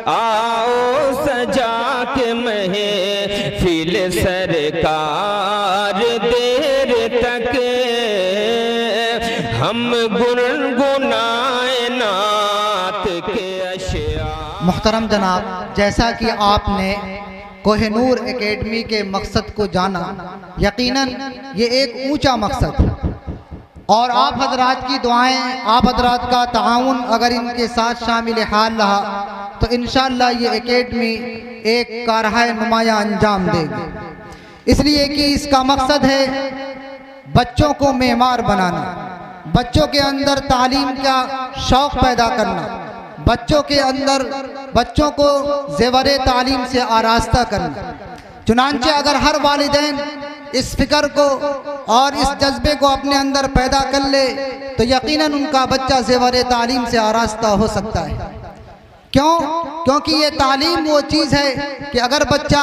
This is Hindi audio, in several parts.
आओ सजा के महफिल सरकार, देर तक हम गुनगुनाए नात के अशिया। मुहतरम जनाब, जैसा कि आपने कोहिनूर एकेडमी के मकसद को जाना, यकीनन ये एक ऊंचा मकसद है और आप हजरात की दुआएं, आप हजरात का ताउन अगर इनके साथ शामिल हाल रहा तो इंशाअल्लाह ये एकेडमी एक कारहाय नुमाया अंजाम देगी। इसलिए कि इसका मकसद है बच्चों को मेमार बनाना, बच्चों के अंदर तालीम का शौक़ पैदा करना, बच्चों को ज़ेवरे तालीम से आरास्ता करना। चुनांचे अगर हर वालिदैन इस फिक्र को और इस जज्बे को अपने अंदर पैदा कर ले तो यकीनन उनका बच्चा ज़ेवरे तालीम से आरास्ता हो सकता है। क्योंकि ये तालीम वो चीज़ है कि अगर बच्चा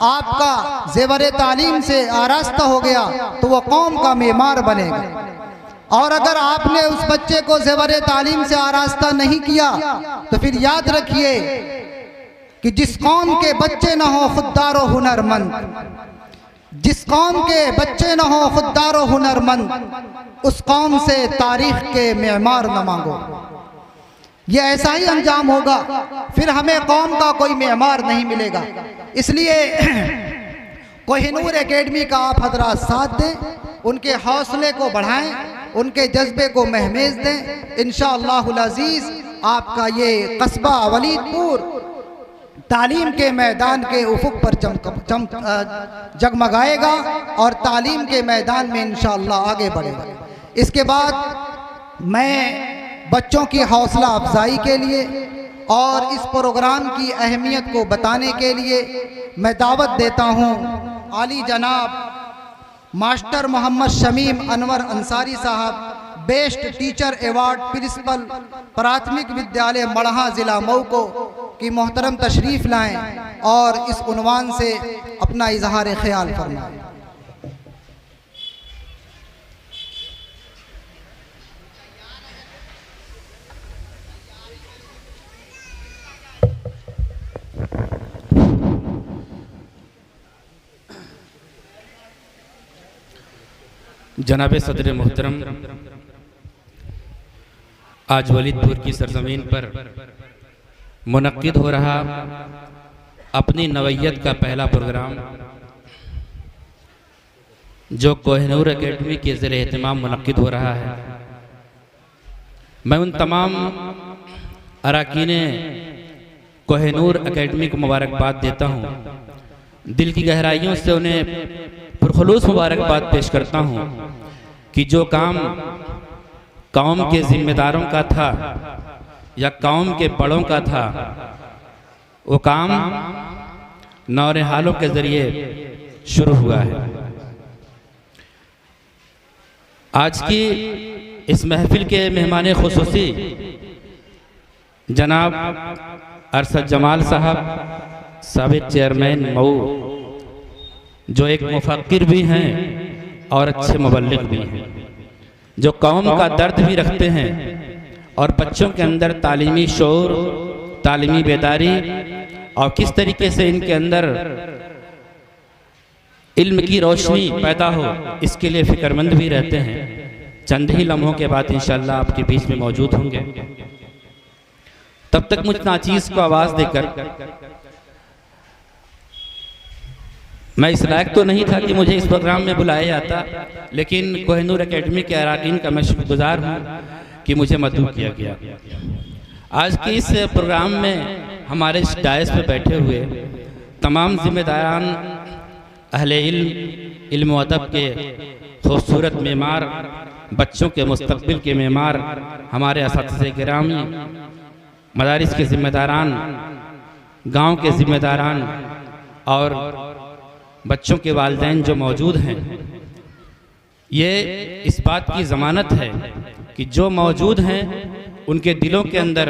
आपका ज़ेवरे तालीम से आरास्ता हो गया तो वह कौम का मेमार बनेगा, और अगर आपने उस बच्चे को ज़ेवरे तालीम से आरास्ता नहीं किया तो फिर याद रखिए कि जिस कौम के बच्चे न हो खुददारो हुनरमंद, जिस कौम के बच्चे न हो खुददारो हुनरमंद, उस कौम से तारीख के मेमार न मांगो। ये ऐसा ही अंजाम होगा, फिर हमें कौम का कोई मेमार नहीं मिलेगा। इसलिए कोहिनूर एकेडमी का आप हजरात साथ दें, उनके हौसले को बढ़ाएं, उनके जज्बे को महमेज दें। इंशाअल्लाहुल अज़ीज़ आपका ये कस्बा वलीदपुर तालीम के मैदान के उफुक पर जगमगाएगा और तालीम के मैदान में इंशाअल्लाह आगे बढ़ेगा। इसके बाद मैं बच्चों की हौसला अफजाई के लिए और इस प्रोग्राम की अहमियत को बताने के लिए मैं दावत देता हूँ आली जनाब मास्टर मोहम्मद शमीम अनवर अंसारी साहब, बेस्ट टीचर अवार्ड प्रिंसिपल प्राथमिक विद्यालय मढ़हा ज़िला मऊ को कि मोहतरम तशरीफ़ लाएं और इस उन्वान से अपना इजहार ख्याल फरमाएं। जनाब सदर मोहतरम, आज वलीदपुर की सरजमीन पर मुनक्किद हो रहा अपनी नवैयत का पहला प्रोग्राम जो कोहिनूर एकेडमी के ज़रिए एहतमाम मुनक्किद हो रहा है, मैं उन तमाम अरकान कोहिनूर एकेडमी को मुबारकबाद देता हूँ। दिल की गहराइयों से उन्हें पुरखुलूस मुबारकबाद पेश करता हूँ कि जो काम कौम के ज़िम्मेदारों का था या कौम के बड़ों का था, वो काम नौनिहालों के ज़रिए शुरू हुआ है। आज की इस महफिल के मेहमान खुसूसी जनाब अरशद जमाल साहब, साबिक चेयरमैन मऊ, जो एक मुफक्किर भी हैं और अच्छे मुबल्लिग भी हैं, जो कौम का दर्द भी रखते हैं और बच्चों के अंदर तालीमी शऊर, तालीमी बेदारी और किस तरीके से इनके अंदर इल्म की रोशनी पैदा हो, इसके लिए फ़िक्रमंद भी रहते हैं। चंद ही लम्हों के बाद इंशाअल्लाह आपके बीच में मौजूद होंगे। तब तक मुझ नाचीज़ को आवाज़ देकर, मैं इस लायक तो नहीं था कि मुझे इस प्रोग्राम में बुलाया जाता, लेकिन कोहिनूर एकेडमी के अरकान का मैं शुक्रगुजार हूँ कि मुझे मदऊ किया गया। आज के इस प्रोग्राम में हमारे इस डायस पे बैठे हुए तमाम ज़िम्मेदारान, अहले इल्म व अदब के खूबसूरत मेमार, बच्चों के मुस्तक़बिल के मेमार, हमारे असातिज़े गिरामी, मदारिस के ज़िम्मेदारान, गांव के ज़िम्मेदारान और बच्चों के वालिदैन जो मौजूद हैं, ये इस बात की ज़मानत है कि जो मौजूद हैं उनके दिलों के अंदर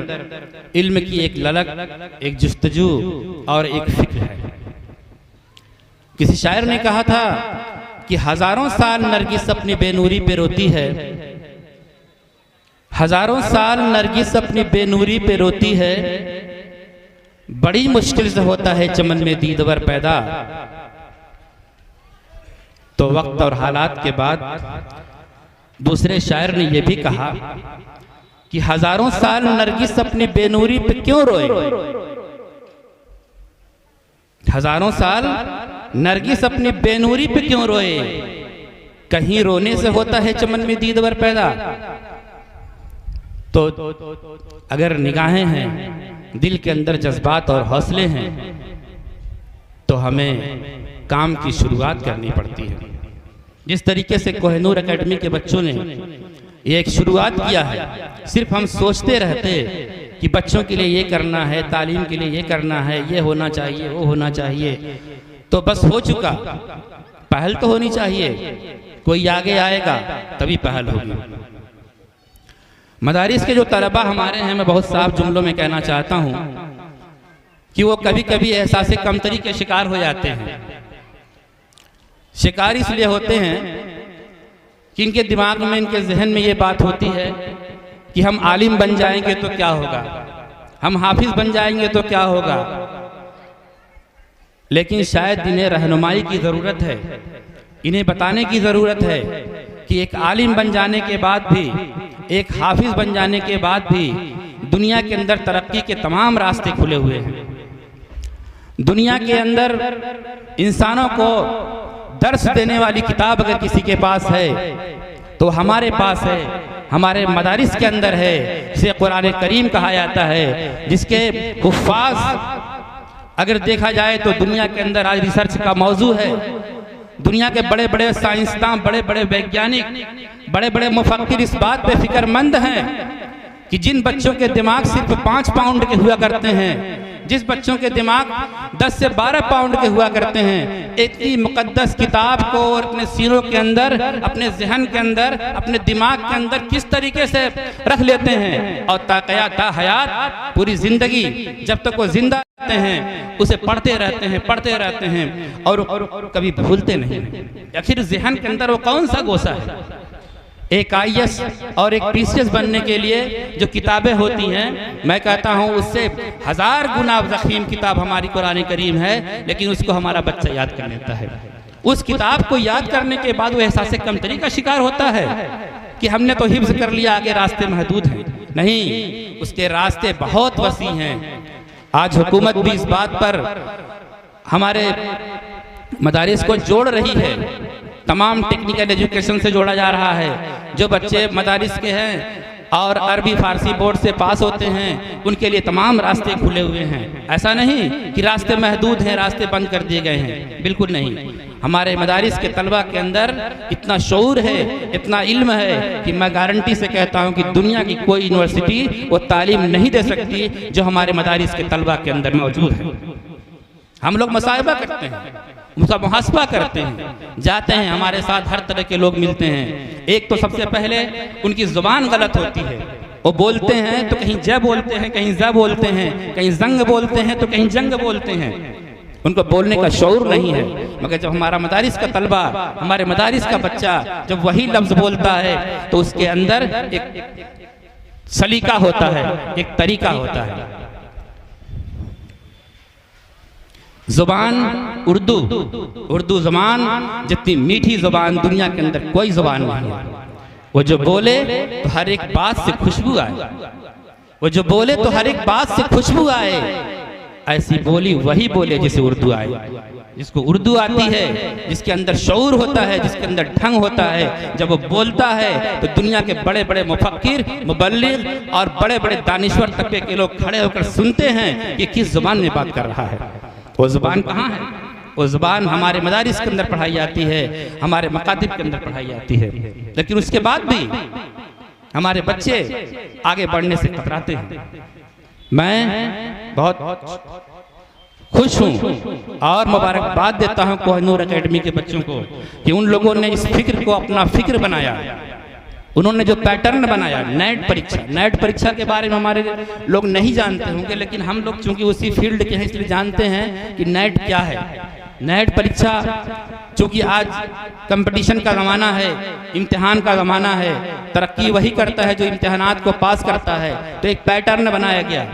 इल्म की एक ललक, एक जुस्तजू और एक फ़िक्र है। किसी शायर ने कहा था कि हज़ारों साल नरगिस अपनी बेनूरी पे रोती है, हज़ारों साल नरगिस अपनी बेनूरी पे रोती है, बड़ी मुश्किल से होता है चमन में दीदवर पैदा, तो वक्त और हालात के बाद दूसरे शायर ने यह भी कहा कि हजारों साल नरगिस अपनी बेनूरी पे क्यों रोए, हजारों साल नरगिस अपनी बेनूरी पे क्यों रोए, कहीं रोने से होता है चमन में दीदवर पैदा। तो अगर निगाहें हैं, दिल के अंदर जज्बात और हौसले हैं, तो हमें काम की शुरुआत करनी पड़ती है। जिस तरीके से कोहिनूर एकेडमी के बच्चों ने ये एक शुरुआत किया है, सिर्फ हम सोचते रहते कि बच्चों के लिए ये करना है, तालीम के लिए ये करना है, ये होना चाहिए, वो होना चाहिए, तो बस हो चुका। पहल तो होनी चाहिए, कोई आगे आएगा तभी पहल होगी। मदारिस के जो तलबा हमारे हैं, मैं बहुत साफ जुमलों में कहना चाहता हूँ कि वो कभी कभी एहसास कमतरी के शिकार हो जाते हैं। शिकार इसलिए होते हैं कि इनके दिमाग में, इनके जहन में ये बात होती है कि हम आलिम बन जाएंगे तो क्या होगा, हम हाफिज बन जाएंगे तो क्या होगा। लेकिन शायद इन्हें रहनुमाई की ज़रूरत है, इन्हें बताने की ज़रूरत है कि एक आलिम बन जाने के बाद भी, एक हाफिज बन जाने के बाद भी दुनिया के अंदर तरक्की के तमाम रास्ते खुले हुए हैं। दुनिया के अंदर इंसानों को दर्स देने वाली किताब अगर किसी के पास है तो हमारे पास है, हमारे मदारिस के अंदर है। इसे कुरान करीम कहा जाता है, जिसके हुफ्फाज अगर देखा जाए तो दुनिया के अंदर आज रिसर्च का मौजू है। दुनिया के बड़े बड़े साइंसदान, बड़े बड़े वैज्ञानिक, बड़े बड़े मुफक्किर इस बात पे फिक्रमंद हैं कि जिन बच्चों के दिमाग सिर्फ 5 पाउंड के हुआ करते हैं, जिस बच्चों के दिमाग 10 से 12 पाउंड के हुआ करते हैं, इतनी मुकद्दस किताब को और अपने सीनों के अंदर, अपने जहन के अंदर, अपने दिमाग के अंदर किस तरीके से रख लेते हैं और ता हयात पूरी जिंदगी जब तक वो जिंदा रहते हैं उसे पढ़ते रहते हैं और कभी भूलते नहीं। आखिर जहन के अंदर वो कौन सा गोसा है? एक IAS और एक PCS बनने के लिए जो किताबें होती हैं, मैं कहता हूँ उससे 1000 गुना ज़ख़ीम किताब हमारी कुरान करीम है, लेकिन उसको हमारा बच्चा याद कर लेता है। उस किताब को याद करने के बाद वो एहसास कमतरी का शिकार होता है कि हमने तो हिफ्ज़ कर लिया, आगे रास्ते महदूद हैं। नहीं, उसके रास्ते बहुत वसी हैं। आज हुकूमत भी इस बात पर हमारे मदारिस को जोड़ रही है, तमाम टेक्निकल एजुकेशन से जोड़ा जा रहा है। जो बच्चे मदारिस के हैं और अरबी फारसी बोर्ड से पास होते हैं, उनके लिए तमाम रास्ते खुले हुए हैं। ऐसा नहीं कि रास्ते महदूद हैं, रास्ते बंद कर दिए गए हैं, बिल्कुल नहीं। हमारे मदारिस के तलबा के अंदर इतना शऊर है, इतना इल्म है कि मैं गारंटी से कहता हूँ कि दुनिया की कोई यूनिवर्सिटी वो तालीम नहीं दे सकती जो हमारे मदारिस के तलबा के अंदर मौजूद है। हम लोग मुसाहिबा करते हैं, मुहासबा करते हैं, जाते हैं, हमारे साथ हर तरह के लोग मिलते हैं। एक तो सबसे पहले उनकी ज़ुबान गलत होती है, वो बोलते हैं तो कहीं ज बोलते हैं, कहीं ज बोलते हैं, कहीं जंग बोलते हैं तो कहीं जंग बोलते हैं। उनको बोलने का शऊर नहीं है। मगर जब हमारा मदारिस का तलबा, हमारे मदारिस का बच्चा जब वही लफ्ज़ बोलता है तो उसके अंदर एक सलीका होता है, एक तरीका होता है। ज़ुबान उर्दू ज़ुबान जितनी मीठी ज़ुबान दुनिया के अंदर कोई ज़ुबान नहीं है। वो जो बोले तो हर एक बात से खुशबू आए, वो जो बोले तो हर एक बात से खुशबू आए। ऐसी बोली वही बोले जिसे उर्दू आए, जिसको उर्दू आती है, जिसके अंदर शऊर होता है, जिसके अंदर ढंग होता है। जब वो बोलता है तो दुनिया के बड़े बड़े मुफक्किर, मुबल्लिग और बड़े बड़े दानिश्वर तबके के लोग खड़े होकर सुनते हैं कि किस ज़ुबान में बात कर रहा है। वो ज़ुबान कहाँ है? वो ज़ुबान हमारे मदारिस के अंदर पढ़ाई जाती है, हमारे मकातिब के अंदर पढ़ाई जाती है। लेकिन उसके बाद भी हमारे बच्चे आगे बढ़ने से कतराते हैं। मैं बहुत खुश हूँ और मुबारकबाद देता हूँ कोहिनूर एकेडमी के बच्चों को कि उन लोगों ने इस फिक्र को अपना फिक्र बनाया। उन्होंने जो पैटर्न बनाया, नेट परीक्षा के बारे में हमारे लोग नहीं जानते होंगे, लेकिन हम लोग चूंकि उसी फील्ड के हैं इसलिए जानते हैं कि नेट क्या है। नेट परीक्षा चूंकि आज कंपटीशन का ज़माना है, इम्तिहान का ज़माना है, तरक्की वही करता है जो इम्तिहानात को पास करता है। तो एक पैटर्न बनाया गया,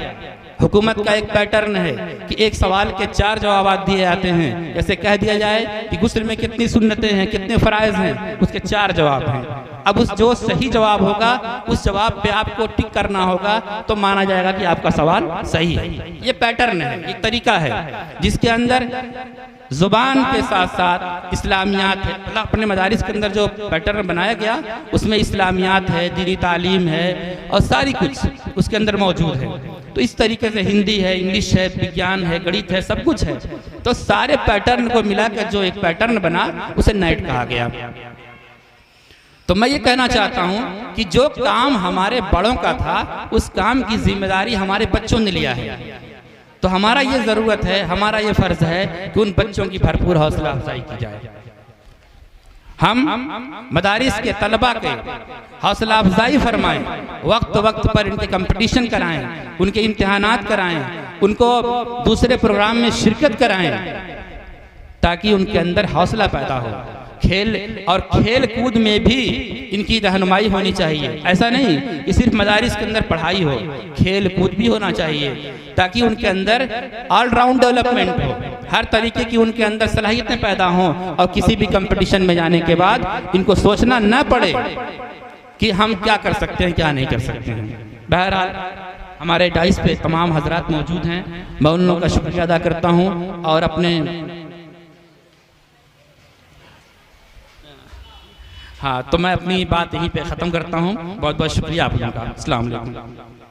हुकूमत का एक पैटर्न है कि एक सवाल के 4 जवाब दिए जाते हैं। जैसे कह दिया जाए कि गुस्ल में कितनी सुन्नतें हैं, कितने फ़राइज़ हैं, उसके 4 जवाब हैं। अब उस जो सही जवाब होगा उस जवाब पे आपको टिक करना होगा तो माना जाएगा कि आपका सवाल सही है। ये पैटर्न है, एक तरीका है जिसके अंदर ज़ुबान के साथ साथ इस्लामियात है। अल्लाह अपने मदारिस के अंदर जो पैटर्न बनाया गया उसमें इस्लामियात है, दीनी तालीम है और सारी कुछ उसके अंदर मौजूद है। तो इस तरीके से हिंदी है, इंग्लिश है, विज्ञान है, गणित है, सब कुछ है। तो सारे पैटर्न को मिलाकर जो एक पैटर्न बना उसे नेट कहा गया। तो मैं ये कहना चाहता हूँ कि जो काम हमारे बड़ों का था उस काम की जिम्मेदारी हमारे बच्चों ने लिया है। तो हमारा ये ज़रूरत है, हमारा ये फ़र्ज़ है कि उन बच्चों की भरपूर हौसला अफजाई की जाए। हम मदारिस के तलबा के हौसला अफजाई फरमाएं, वक्त वक्त पर इनके कंपटीशन कराएं, उनके इम्तिहानात कराएं, उनको दूसरे प्रोग्राम में शिरकत कराएं ताकि उनके अंदर हौसला पैदा हो। खेल और खेल कूद में भी इनकी रहनुमाई होनी चाहिए। ऐसा नहीं कि सिर्फ मदारिस के अंदर पढ़ाई हो, खेल कूद भी होना चाहिए ताकि उनके अंदर ऑलराउंड डेवलपमेंट हो, हर तरीके की उनके अंदर सलाहियतें पैदा हों और किसी भी कंपटीशन में जाने के बाद इनको सोचना न पड़े कि हम क्या कर सकते हैं, क्या नहीं कर सकते हैं। बहरहाल हमारे डाइस पे तमाम हजरात मौजूद हैं, मैं उन लोगों का शुक्रिया अदा करता हूँ और अपने हाँ तो मैं अपनी बात यहीं पे ख़त्म करता हूँ। बहुत बहुत शुक्रिया आप लोगों का। अस्सलाम वालेकुम।